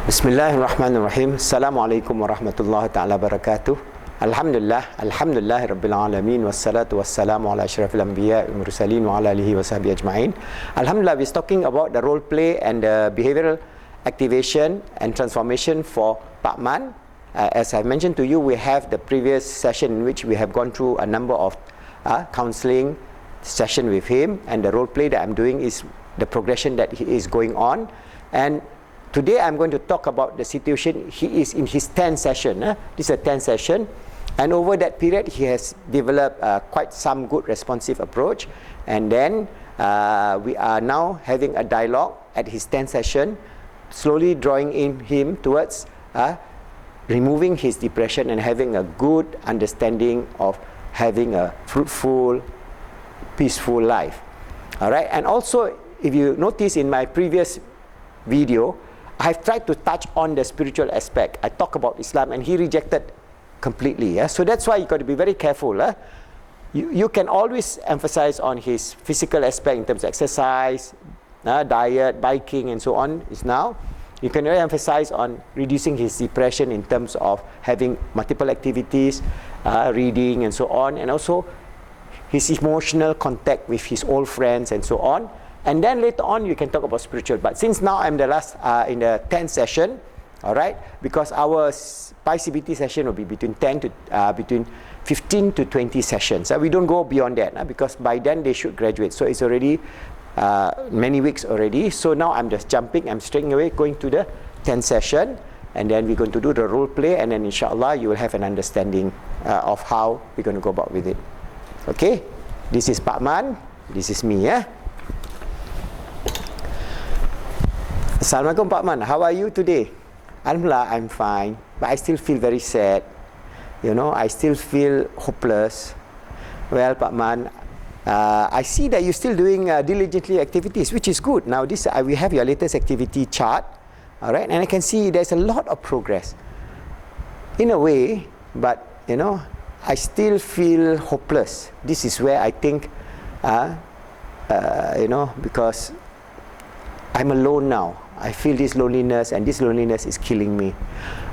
Bismillahirrahmanirrahim. Assalamualaikum warahmatullahi ta'ala wabarakatuh. Alhamdulillah Rabbil Alamin. Wassalatu wassalamu ala ashrafil anbiya wal mursalin wa ala alihi wa sahbihi ajma'in. Alhamdulillah, we're talking about the role play and the behavioral activation and transformation for Pak Man. As I mentioned to you, we have the previous session in which we have gone through a number of counseling session with him, and the role play that I'm doing is the progression that he is going on. And today I'm going to talk about the situation. He is in his 10th session. This is a 10th session, and over that period he has developed quite some good responsive approach, and then we are now having a dialogue at his 10th session, slowly drawing in him towards removing his depression and having a good understanding of having a fruitful, peaceful life. Alright, and also if you notice in my previous video, I've tried to touch on the spiritual aspect. I talk about Islam and he rejected completely. So that's why you got to be very careful. You can always emphasize on his physical aspect in terms of exercise, diet, biking and so on is now. You can really emphasize on reducing his depression in terms of having multiple activities, reading and so on, and also his emotional contact with his old friends and so on. And then later on you can talk about spiritual. But since now I'm the last in the 10th session, all right, because our PI-CBT session will be between 15 to 20 sessions. We don't go beyond that because by then they should graduate. So it's already many weeks already. So now I'm just jumping. I'm straight away going to the 10th session, and then we're going to do the role play, and then inshallah you will have an understanding of how we're going to go about with it. Okay, this is Pak Man. This is me. Assalamualaikum Pak Man, how are you today? Alhamdulillah, I'm fine, but I still feel very sad. You know, I still feel hopeless. Well, Pak Man, I see that you're still doing diligently activities, which is good. Now, this we have your latest activity chart, all right, and I can see there's a lot of progress. In a way, but you know, I still feel hopeless. This is where I think, you know, because I'm alone now. I feel this loneliness, and this loneliness is killing me.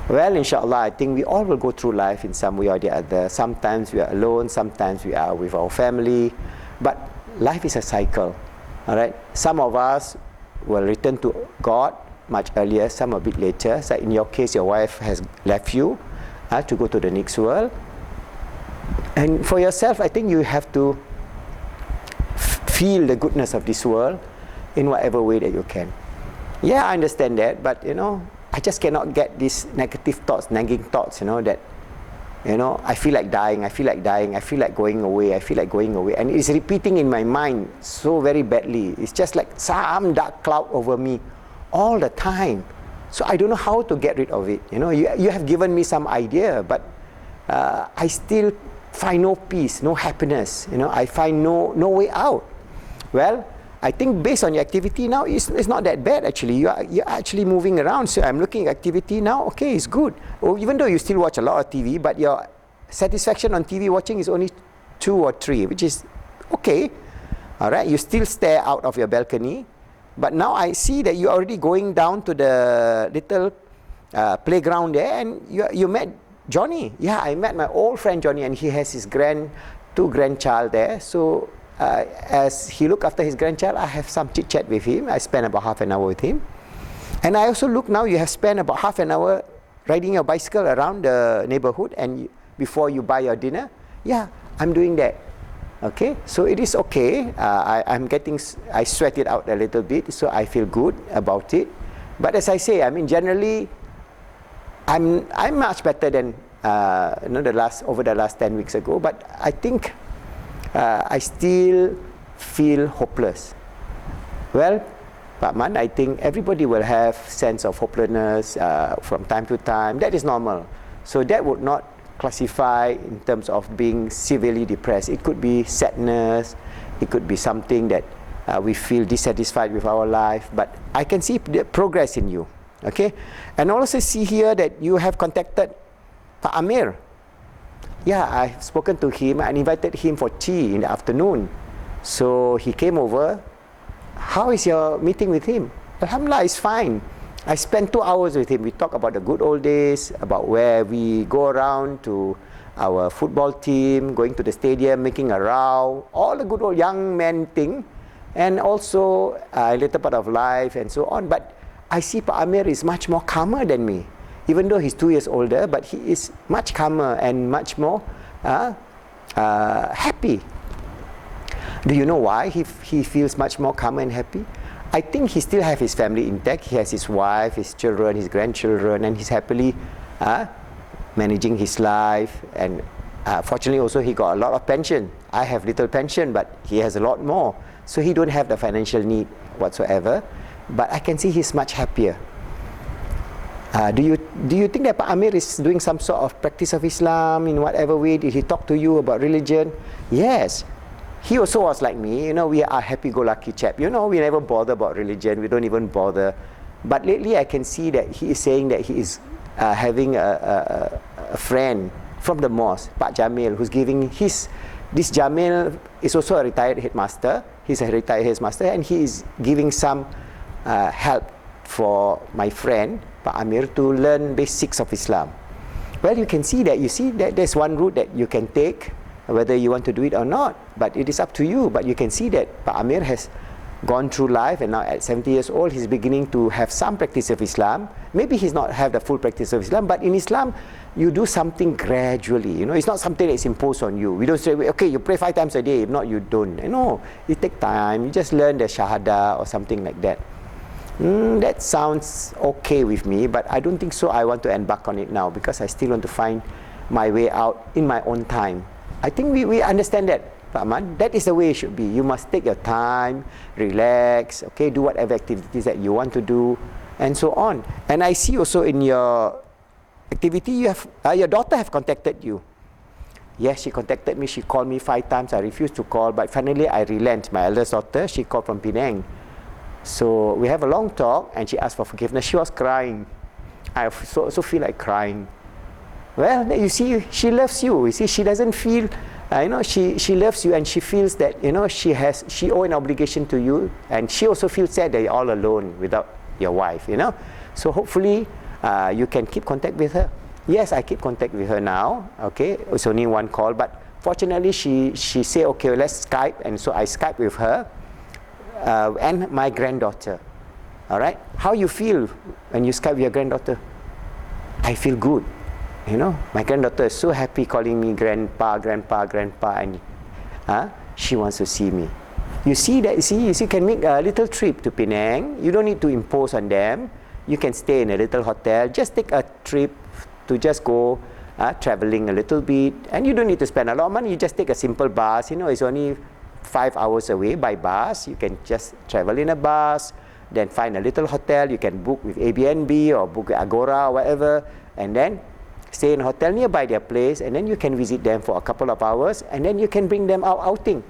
Well, inshallah, I think we all will go through life in some way or the other. Sometimes we are alone, sometimes we are with our family, but life is a cycle, all right? Some of us will return to God much earlier, some a bit later. So in your case, your wife has left you to go to the next world. And for yourself, I think you have to feel the goodness of this world in whatever way that you can. Yeah, I understand that, but you know, I just cannot get these negative thoughts, nagging thoughts, you know, that, you know, I feel like dying, I feel like dying, I feel like going away, I feel like going away, and it's repeating in my mind so very badly. It's just like some dark cloud over me all the time. So I don't know how to get rid of it. You know, you have given me some idea, but I still find no peace, no happiness. You know, I find no way out. Well, I think based on your activity now, it's not that bad actually. You're actually moving around. So I'm looking at activity now. Okay, it's good. Or even though you still watch a lot of TV, but your satisfaction on TV watching is only 2 or 3, which is okay. All right, you still stare out of your balcony, but now I see that you're already going down to the little playground there, and you met Johnny. Yeah, I met my old friend Johnny, and he has his two grandchild there. So as he look after his grandchild, I have some chit chat with him. I spend about half an hour with him, and I also look now you have spent about half an hour riding your bicycle around the neighborhood, and before you buy your dinner. Yeah, I'm doing that. Okay, so it is okay. I sweat it out a little bit, so I feel good about it. But as I say, I mean, generally I'm much better than you know, over the last 10 weeks ago, but I think I still feel hopeless. Well, Pak Man, I think everybody will have sense of hopelessness from time to time. That is normal. So that would not classify in terms of being severely depressed. It could be sadness. It could be something that we feel dissatisfied with our life. But I can see the progress in you. Okay, and also see here that you have contacted Pak Amir. Yeah, I've spoken to him and invited him for tea in the afternoon. So he came over. How is your meeting with him? Alhamdulillah, it's fine. I spent 2 hours with him. We talk about the good old days, about where we go around to our football team, going to the stadium, making a row, all the good old young man thing, and also a little part of life and so on. But I see Pak Amir is much more calmer than me. Even though he's 2 years older, but he is much calmer and much more happy. Do you know why he feels much more calmer and happy? I think he still has his family intact. He has his wife, his children, his grandchildren, and he's happily managing his life. And fortunately also he got a lot of pension. I have little pension, but he has a lot more. So he don't have the financial need whatsoever. But I can see he's much happier. Do you think that Pak Amir is doing some sort of practice of Islam in whatever way? Did he talk to you about religion? Yes. He also was like me, we are happy-go-lucky chap. We never bother about religion. We don't even bother. But lately I can see that he is saying that he is having a friend from the mosque, Pak Jamil, who's giving this Jamil is also a retired headmaster. He's a retired headmaster, and he is giving some help for my friend, Pak Amir, to learn basics of Islam. Well, you can see that. You see that there's one route that you can take, whether you want to do it or not, but it is up to you. But you can see that Pak Amir has gone through life, and now at 70 years old he's beginning to have some practice of Islam. Maybe he's not have the full practice of Islam, but in Islam you do something gradually. It's not something that's imposed on you. We don't say, okay, you pray 5 times a day, if not you don't. No, you take time, you just learn the Shahada or something like that. That sounds okay with me, but I don't think so I want to embark on it now, because I still want to find my way out in my own time. I think we understand that, Pak Man. That is the way it should be. You must take your time, relax, okay, do whatever activities that you want to do, and so on. And I see also in your activity, you have your daughter have contacted you. Yes, she contacted me. She called me 5 times. I refused to call, but finally I relent. My eldest daughter, she called from Penang. So we have a long talk, and she asked for forgiveness. She was crying. I also feel like crying. Well, you see, she loves you. You see, she doesn't feel, she loves you, and she feels that, she owes an obligation to you, and she also feels sad that you're all alone without your wife, So hopefully, you can keep contact with her. Yes, I keep contact with her now, okay? It's only one call, but fortunately, she said, okay, let's Skype, and so I Skype with her and my granddaughter. All right? How you feel when you Skype with your granddaughter? I feel good. My granddaughter is so happy calling me grandpa, and she wants to see me. You see that? You see, can make a little trip to Penang. You don't need to impose on them. You can stay in a little hotel. Just take a trip to just go traveling a little bit, and you don't need to spend a lot of money. You just take a simple bus. It's only 5 hours away by bus. You can just travel in a bus, then find a little hotel. You can book with Airbnb or book with Agora or whatever, and then stay in a hotel nearby their place, and then you can visit them for a couple of hours, and then you can bring them out outing.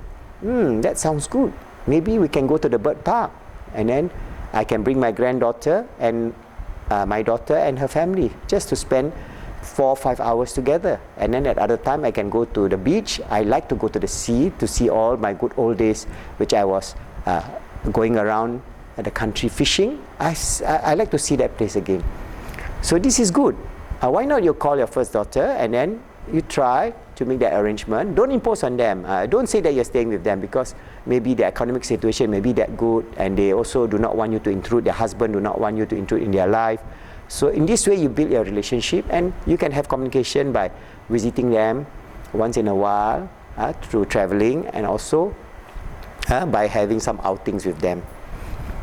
That sounds good. Maybe we can go to the bird park, and then I can bring my granddaughter and my daughter and her family just to spend 4 or 5 hours together. And then at other time I can go to the beach. I like to go to the sea to see all my good old days, which I was going around the country fishing. I like to see that place again. So this is good. Why not you call your first daughter, and then you try to make that arrangement. Don't impose on them. Don't say that you're staying with them, because maybe the economic situation may be that good, and they also do not want you to intrude. Their husband do not want you to intrude in their life. So in this way you build your relationship, and you can have communication by visiting them once in a while through traveling, and also by having some outings with them.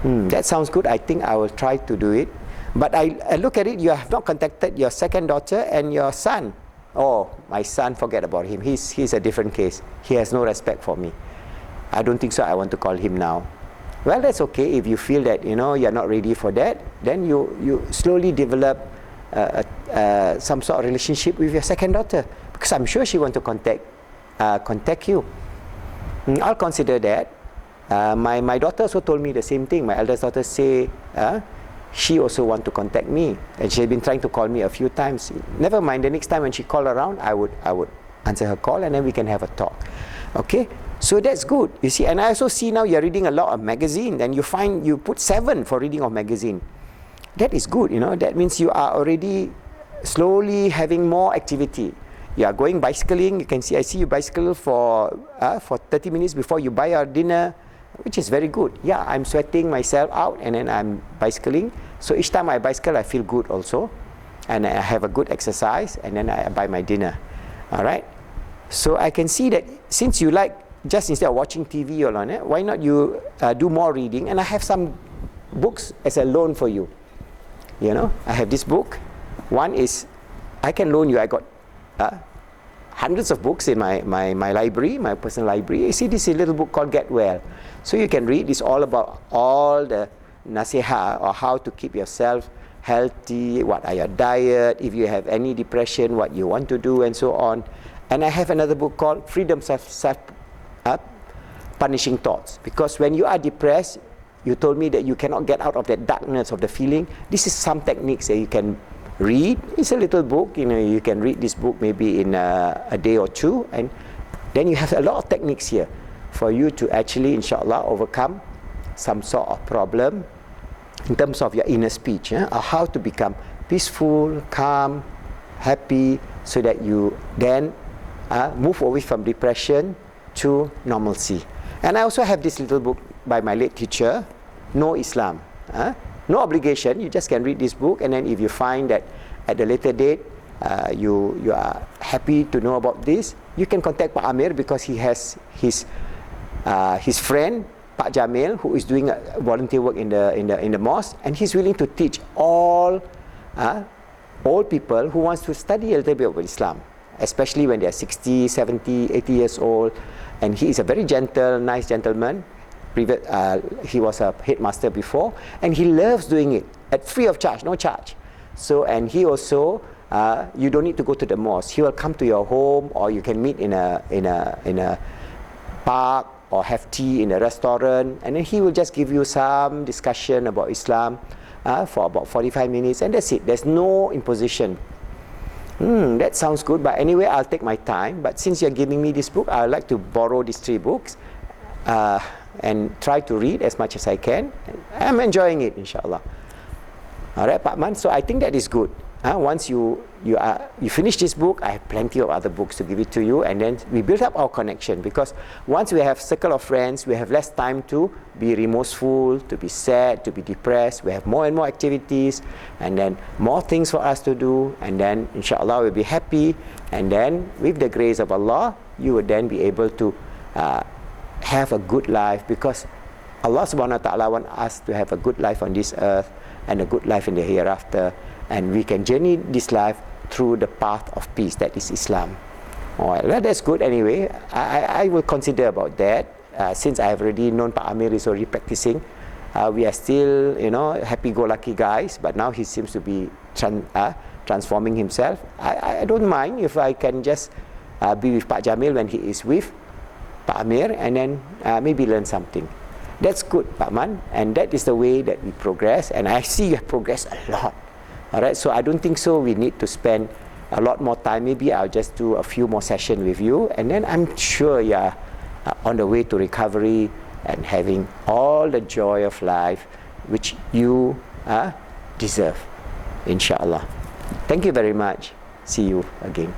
That sounds good. I think I will try to do it. But I look at it, you have not contacted your second daughter and your son. Oh, my son, forget about him. He's a different case. He has no respect for me. I don't think so I want to call him now. Well, that's okay. If you feel that you're not ready for that, then you slowly develop some sort of relationship with your second daughter, because I'm sure she wants to contact you. I'll consider that. My daughter also told me the same thing. My eldest daughter say she also want to contact me, and she's been trying to call me a few times. Never mind, the next time when she call around, I would answer her call, and then we can have a talk. Okay, so that's good. You see, and I also see now you're reading a lot of magazine, and you put 7 for reading of magazine. that is good, you know. That means you are already slowly having more activity. You are going bicycling. You can see, I see you bicycle for 30 minutes before you buy your dinner, which is very good. Yeah, I'm sweating myself out and then I'm bicycling. So each time I bicycle, I feel good also. And I have a good exercise and then I buy my dinner. All right. So I can see that since you like, just instead of watching TV or on it, why not you do more reading? And I have some books as a loan for you. You know, I have this book. One is, I can loan you. I got hundreds of books in my library, my personal library. You see, this is a little book called Get Well. So you can read. It's all about all the nasiha, or how to keep yourself healthy, what are your diet, if you have any depression, what you want to do, and so on. And I have another book called Freedom Self Punishing Thoughts. Because when you are depressed, you told me that you cannot get out of that darkness of the feeling. This is some techniques that you can read. It's a little book, you know, you can read this book maybe in a day or two, and then you have a lot of techniques here for you to actually, inshallah, overcome some sort of problem in terms of your inner speech, or how to become peaceful, calm, happy, so that you then move away from depression to normalcy. And I also have this little book by my late teacher, No Islam. No obligation, you just can read this book, and then if you find that at a later date you are happy to know about this, you can contact Pak Amir, because he has his friend Pak Jamil, who is doing volunteer work in the mosque, and he's willing to teach all old people who wants to study a little bit about Islam, especially when they are 60, 70, 80 years old. And he is a very gentle, nice gentleman. He was a headmaster before, and he loves doing it at free of charge, no charge. So, and he also, you don't need to go to the mosque. He will come to your home, or you can meet in a park, or have tea in a restaurant, and then he will just give you some discussion about Islam for about 45 minutes, and that's it. There's no imposition. That sounds good, but anyway, I'll take my time. But since you're giving me this book, I'd like to borrow these 3 books and try to read as much as I can. I'm enjoying it, inshallah. All right, Pak Man. So I think that is good. Once you finish this book, I have plenty of other books to give it to you, and then we build up our connection. Because once we have circle of friends, we have less time to be remorseful, to be sad, to be depressed. We have more and more activities, and then more things for us to do, and then inshallah we'll be happy. And then with the grace of Allah, you will then be able to have a good life, because Allah subhanahu wa ta'ala wants us to have a good life on this earth and a good life in the hereafter. And we can journey this life through the path of peace, that is Islam. Alright, well, that's good anyway. I will consider about that. Since I have already known Pak Amir is already practicing. We are still, you know, happy-go-lucky guys, but now he seems to be transforming himself. I don't mind if I can just be with Pak Jamil when he is with Pak Amir, and then maybe learn something. That's good, Pak Man, and that is the way that we progress, and I see you have progressed a lot. Alright, so I don't think so we need to spend a lot more time. Maybe I'll just do a few more sessions with you, and then I'm sure you're on the way to recovery and having all the joy of life which you deserve, inshallah. Thank you very much. See you again.